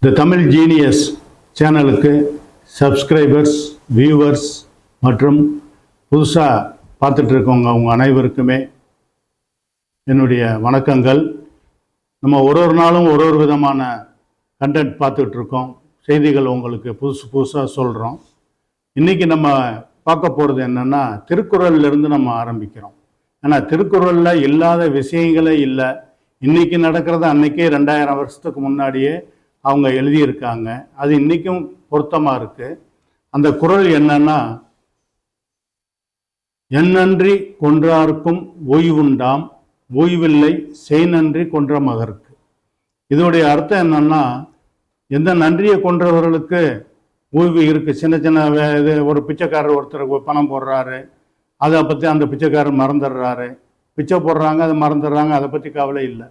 இந்த தமிழ் ஜீனியஸ் சேனலுக்கு subscribers, viewers மற்றும் புதுசாக பார்த்துட்டு இருக்கவங்க அவங்க அனைவருக்குமே என்னுடைய வணக்கங்கள். நம்ம ஒரு நாளும் ஒரு விதமான கண்டென்ட் பார்த்துட்ருக்கோம். செய்திகள் உங்களுக்கு புதுசாக சொல்கிறோம். இன்றைக்கி நம்ம பார்க்க போகிறது என்னென்னா, திருக்குறள்லேருந்து நம்ம ஆரம்பிக்கிறோம். ஏன்னா திருக்குறளில் இல்லாத விஷயங்களே இல்லை. இன்றைக்கி நடக்கிறத அன்றைக்கே 2000 வருஷத்துக்கு முன்னாடியே அவங்க எழுதியிருக்காங்க. அது இன்றைக்கும் பொருத்தமாக இருக்குது. அந்த குறள் என்னன்னா, எந்நன்றி கொன்றார்க்கும் ஓய்வுண்டாம், ஓய்வில்லை செய்நன்றி கொன்ற மகருக்கு. இதோடைய அர்த்தம் என்னன்னா, எந்த நன்றியை கொன்றவர்களுக்கு ஓய்வு இருக்குது. சின்ன சின்ன இது ஒரு பிச்சைக்காரர் ஒருத்தருக்கு பணம் போடுறாரு, அதை பற்றி அந்த பிச்சைக்காரர் மறந்துடுறாரு. பிச்சை போடுறாங்க, அதை மறந்துடுறாங்க, அதை பற்றி கவலை இல்லை.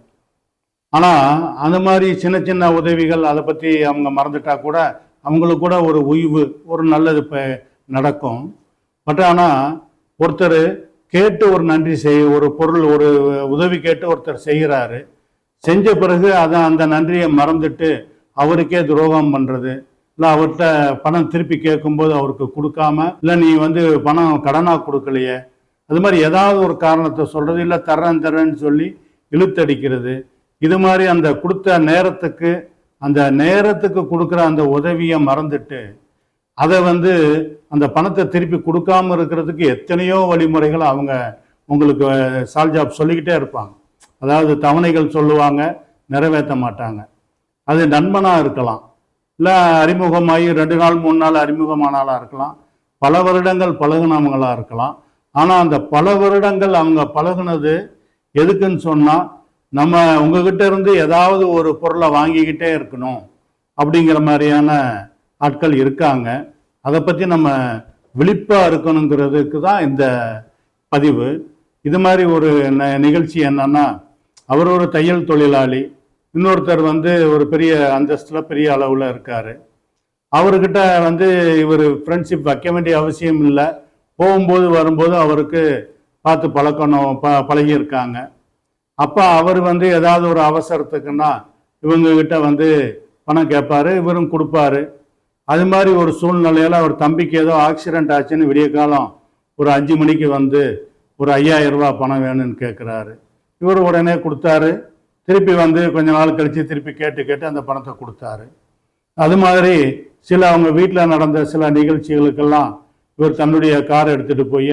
ஆனால் அந்த மாதிரி சின்ன சின்ன உதவிகள் அதை பற்றி அவங்க மறந்துட்டா கூட அவங்களுக்கு கூட ஒரு ஓய்வு, ஒரு நல்லது இப்போ நடக்கும். பட் ஆனால் ஒருத்தர் கேட்டு ஒரு நன்றி ஒரு பொருள், ஒரு உதவி கேட்டு ஒருத்தர் செய்கிறாரு. செஞ்ச பிறகு அதை அந்த நன்றியை மறந்துட்டு அவருக்கே துரோகம் பண்ணுறது, இல்லை அவர்கிட்ட பணம் திருப்பி கேட்கும்போது அவருக்கு கொடுக்காம, இல்லை நீ பணம் கடனாக கொடுக்கலையே, அது மாதிரி ஏதாவது ஒரு காரணத்தை சொல்கிறது, இல்லை தர்றேன்னு சொல்லி இழுத்தடிக்கிறது. இது மாதிரி அந்த கொடுத்த நேரத்துக்கு கொடுக்குற அந்த உதவியை மறந்துட்டு அதை அந்த பணத்தை திருப்பி கொடுக்காம இருக்கிறதுக்கு எத்தனையோ வழிமுறைகள் அவங்க உங்களுக்கு சால்ஜாப் சொல்லிக்கிட்டே இருப்பாங்க. அதாவது தவணைகள் சொல்லுவாங்க, நிறைவேற்ற மாட்டாங்க. அது நண்பனாக இருக்கலாம், இல்லை அறிமுகமாகி 2 நாள் 3 நாள் அறிமுகமானாலாக இருக்கலாம், பல வருடங்கள் பழகுனவங்களாக இருக்கலாம். ஆனால் அந்த பல வருடங்கள் அவங்க பழகுனது எதுக்குன்னு சொன்னால், நம்ம உங்ககிட்ட இருந்து ஏதாவது ஒரு பொருளை வாங்கிக்கிட்டே இருக்கணும் அப்படிங்கிற மாதிரியான ஆட்கள் இருக்காங்க. அதை பற்றி நம்ம விழிப்பாக இருக்கணுங்கிறதுக்கு தான் இந்த பதிவு. இது மாதிரி ஒரு நிகழ்ச்சி என்னன்னா, அவர் ஒரு தையல் தொழிலாளி, இன்னொருத்தர் ஒரு பெரிய அந்தஸ்தில் பெரிய அளவில் இருக்கார். அவர்கிட்ட இவர் ஃப்ரெண்ட்ஷிப் வைக்க வேண்டிய அவசியம் இல்லை. போகும்போது வரும்போது அவருக்கு பார்த்து பழகியிருக்காங்க. அப்போ அவர் ஏதாவது ஒரு அவசரத்துக்குன்னா இவங்ககிட்ட பணம் கேட்பாரு, இவரும் கொடுப்பாரு. அது மாதிரி ஒரு சூழ்நிலையில் அவர் தம்பிக்கு ஏதோ ஆக்சிடென்ட் ஆச்சுன்னு விடிய காலம் ஒரு 5 மணிக்கு ஒரு 5000 ரூபா பணம் வேணும்னு கேட்குறாரு. இவர் உடனே கொடுத்தாரு. திருப்பி கொஞ்ச நாள் கழித்து திருப்பி கேட்டு அந்த பணத்தை கொடுத்தாரு. அது மாதிரி சில அவங்க வீட்டில் நடந்த சில நிகழ்ச்சிகளுக்கெல்லாம் இவர் தன்னுடைய கார் எடுத்துகிட்டு போய்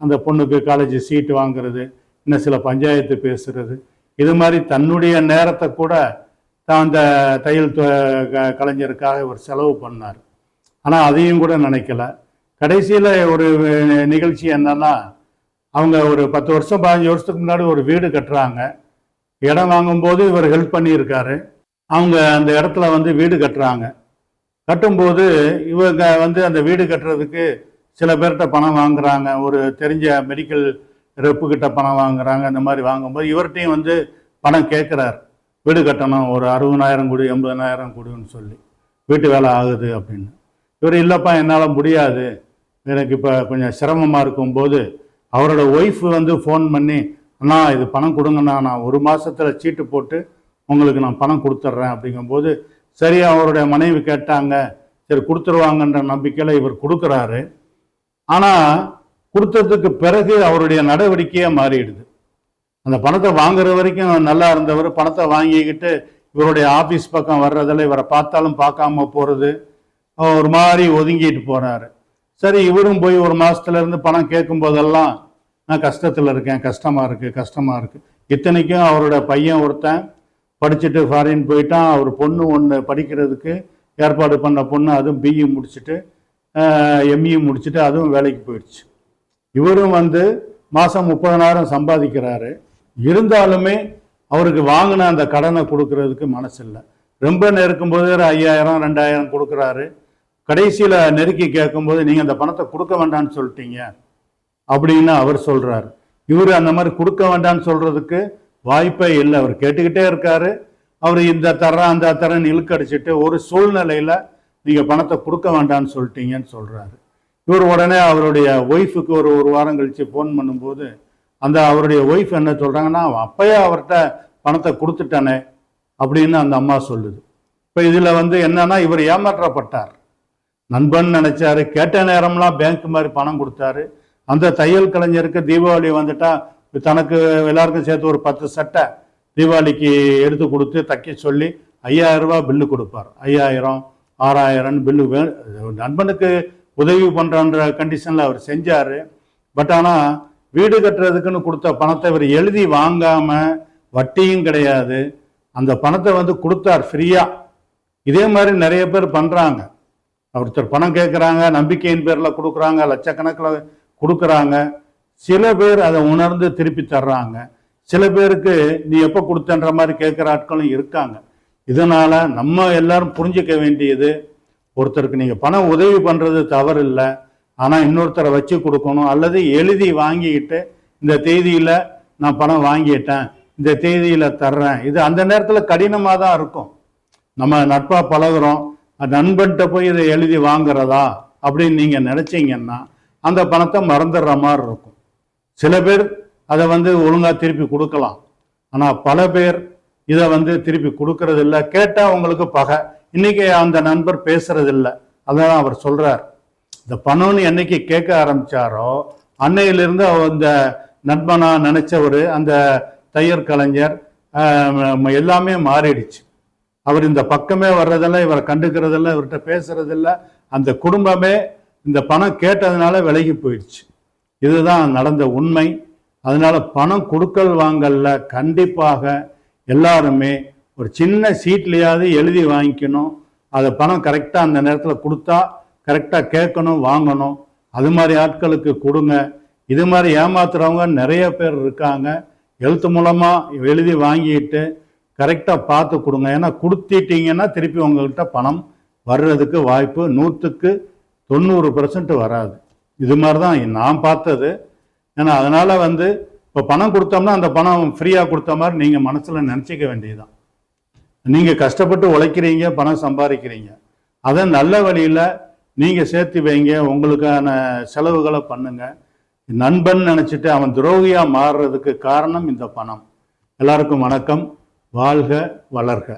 அந்த பொண்ணுக்கு காலேஜ் சீட்டு வாங்குறது, இன்னும் சில பஞ்சாயத்து பேசுறது, இது மாதிரி தன்னுடைய நேரத்தை கூட அந்த தையல் கலைஞருக்காக இவர் செலவு பண்ணார். ஆனால் அதையும் கூட நினைக்கல. கடைசியில் ஒரு நிகழ்ச்சி என்னன்னா, அவங்க ஒரு 10 வருஷம் 15 வருஷத்துக்கு முன்னாடி ஒரு வீடு கட்டுறாங்க. இடம் வாங்கும்போது இவர் ஹெல்ப் பண்ணியிருக்காரு. அவங்க அந்த இடத்துல வீடு கட்டுறாங்க. கட்டும்போது இவங்க அந்த வீடு கட்டுறதுக்கு சில பேர்கிட்ட பணம் வாங்குறாங்க. ஒரு தெரிஞ்ச மெடிக்கல் ரெப்புக்கிட்ட பணம் வாங்குறாங்க. இந்த மாதிரி வாங்கும்போது இவர்கிட்டையும் பணம் கேட்குறார். வீடு கட்டணும், ஒரு 60,000 கொடு, 80,000 கொடுன்னு சொல்லி, வீட்டு வேலை ஆகுது அப்படின்னு. இவர் இல்லைப்பா என்னால் முடியாது, எனக்கு இப்போ கொஞ்சம் சிரமமாக இருக்கும்போது அவரோட ஒய்ஃப் ஃபோன் பண்ணி, அண்ணா இது பணம் கொடுங்கண்ணா, நான் 1 மாதத்தில் சீட்டு போட்டு உங்களுக்கு நான் பணம் கொடுத்துட்றேன் அப்படிங்கும்போது, சரி அவருடைய மனைவி கேட்டாங்க, சரி கொடுத்துருவாங்கன்ற நம்பிக்கையில் இவர் கொடுக்குறாரு. ஆனால் கொடுத்ததுக்கு பிறகு அவருடைய நடவடிக்கையே மாறிடுது. அந்த பணத்தை வாங்குற வரைக்கும் நல்லா இருந்தவர் பணத்தை வாங்கிக்கிட்டு இவருடைய ஆஃபீஸ் பக்கம் வர்றதில் இவரை பார்த்தாலும் பார்க்காம போகிறது, ஒரு மாதிரி ஒதுங்கிட்டு போகிறாரு. சரி இவரும் போய் 1 மாதத்துலேருந்து பணம் கேட்கும் போதெல்லாம், நான் கஷ்டத்தில் இருக்கேன், கஷ்டமாக இருக்குது. இத்தனைக்கும் அவரோட பையன் ஒருத்தன் படிச்சுட்டு ஃபாரின் போயிட்டான். அவர் பொண்ணு ஒன்று படிக்கிறதுக்கு ஏற்பாடு பண்ண பொண்ணு, அதுவும் பிஇ முடிச்சுட்டு எம்இ முடிச்சுட்டு அதுவும் வேலைக்கு போயிடுச்சு. இவரும் மாதம் 30,000 சம்பாதிக்கிறாரு. இருந்தாலுமே அவருக்கு வாங்கின அந்த கடனை கொடுக்கறதுக்கு மனசு இல்லை. ரொம்ப நெருக்கும்போது 5,000 2,000 கொடுக்குறாரு. கடைசியில் நெருக்கி கேட்கும்போது, நீங்கள் அந்த பணத்தை கொடுக்க வேண்டான்னு சொல்லிட்டீங்க அப்படின்னு அவர் சொல்கிறார். இவர் அந்த மாதிரி கொடுக்க வேண்டான்னு சொல்கிறதுக்கு வாய்ப்பே இல்லை. அவர் கேட்டுக்கிட்டே இருக்காரு. அவர் இந்த தர்றேன் அந்த தரேன்னு இழுக்கடிச்சிட்டு ஒரு சூழ்நிலையில் நீங்கள் பணத்தை கொடுக்க வேண்டான்னு சொல்லிட்டீங்கன்னு சொல்கிறாரு. இவர் உடனே அவருடைய ஒய்ஃபுக்கு ஒரு வாரம் கழித்து ஃபோன் பண்ணும்போது அவருடைய ஒய்ஃப் என்ன சொல்கிறாங்கன்னா, அப்பயே அவர்கிட்ட பணத்தை கொடுத்துட்டானே அப்படின்னு அந்த அம்மா சொல்லுது. இப்போ இப்போ இதில் வந்து என்னன்னா இவர் ஏமாற்றப்பட்டார். நண்பன் நினைச்சாரு, கேட்ட நேரம்லாம் பேங்க் மாதிரி பணம் கொடுத்தாரு. அந்த தையல் கலைஞருக்கு தீபாவளி வந்துட்டா தனக்கு எல்லாருக்கும் சேர்த்து ஒரு 10 சட்டை தீபாவளிக்கு எடுத்து கொடுத்து தைக்க சொல்லி 5000 ரூபாய் பில்லு கொடுப்பார். 5000 6000 பில்லு நண்பனுக்கு உதவி பண்ணுறன்ற கண்டிஷனில் அவர் செஞ்சார். பட் ஆனால் வீடு கட்டுறதுக்குன்னு கொடுத்த பணத்தை இவர் எழுதி வாங்காமல், வட்டியும் கிடையாது, அந்த பணத்தை வந்து கொடுத்தார் ஃப்ரீயாக. இதே மாதிரி நிறைய பேர் பண்ணுறாங்க. ஒருத்தர் பணம் கேட்குறாங்க, நம்பிக்கையின் பேரில் கொடுக்குறாங்க, லட்சக்கணக்கில் கொடுக்குறாங்க. சில பேர் அதை உணர்ந்து திருப்பி தர்றாங்க. சில பேருக்கு நீ எப்போ கொடுத்தன்ற மாதிரி கேட்குற ஆட்களும் இருக்காங்க. இதனால் நம்ம எல்லாரும் புரிஞ்சிக்க வேண்டியது, ஒருத்தருக்கு நீங்கள் பணம் உதவி பண்ணுறது தவறு இல்லை, ஆனால் இன்னொருத்தரை வச்சு கொடுக்கணும். அல்லது எழுதி வாங்கிக்கிட்டு இந்த தேதியில் நான் பணம் வாங்கிட்டேன், இந்த தேதியில் தர்றேன். இது அந்த நேரத்தில் கடினமாக தான் இருக்கும். நம்ம நட்பாக பழகுறோம், நண்பன்கிட்ட போய் இதை எழுதி வாங்குறதா அப்படின்னு நீங்கள் நினச்சிங்கன்னா அந்த பணத்தை மறந்துடுற மாதிரி இருக்கும். சில பேர் அதை வந்து ஒழுங்காக திருப்பி கொடுக்கலாம். ஆனால் பல பேர் இதை வந்து திருப்பி கொடுக்கறது இல்லை. கேட்டால் உங்களுக்கு பகை. இன்னைக்கு அந்த நண்பர் பேசுறது இல்லை. அதான் அவர் சொல்றார். இந்த பணம்னு என்னைக்கு கேட்க ஆரம்பிச்சாரோ அன்னையிலிருந்து அந்த நண்பனா நினைச்சவர், அந்த தையர் கலைஞர் எல்லாமே மாறிடுச்சு. அவர் இந்த பக்கமே வர்றதில்லை, இவரை கண்டுக்கிறதில்ல, இவர்கிட்ட பேசுறதில்ல. அந்த குடும்பமே இந்த பணம் கேட்டதுனால விலகி போயிடுச்சு. இதுதான் நடந்த உண்மை. அதனால பணம் கொடுக்கல் வாங்கல்ல கண்டிப்பாக எல்லாருமே ஒரு சின்ன சீட்லையாவது எழுதி வாங்கிக்கணும். அதை பணம் கரெக்டாக அந்த நேரத்தில் கொடுத்தா கரெக்டாக கேட்கணும், வாங்கணும். அது மாதிரி ஆட்களுக்கு கொடுங்க. இது மாதிரி ஏமாத்துறவங்க நிறைய பேர் இருக்காங்க. எழுத்து மூலமாக எழுதி வாங்கிட்டு கரெக்டாக பார்த்து கொடுங்க. ஏன்னா கொடுத்திட்டீங்கன்னா திருப்பி உங்கள்கிட்ட பணம் வர்றதுக்கு வாய்ப்பு 100க்கு 90% வராது. இது மாதிரி தான் நான் பார்த்தது. ஏன்னா அதனால் வந்து இப்போ பணம் கொடுத்தோம்னா அந்த பணம் ஃப்ரீயாக கொடுத்த மாதிரி நீங்கள் மனசில் நினச்சிக்க வேண்டியதுதான். நீங்கள் கஷ்டப்பட்டு உழைக்கிறீங்க, பணம் சம்பாதிக்கிறீங்க, அதை நல்ல வழியில் நீங்கள் சேர்த்து வைங்க, உங்களுக்கான செலவுகளை பண்ணுங்க. நண்பன் நினச்சிட்டு அவன் துரோகியாக மாறுறதுக்கு காரணம் இந்த பணம். எல்லாருக்கும் வணக்கம். வாழ்க வளர்க.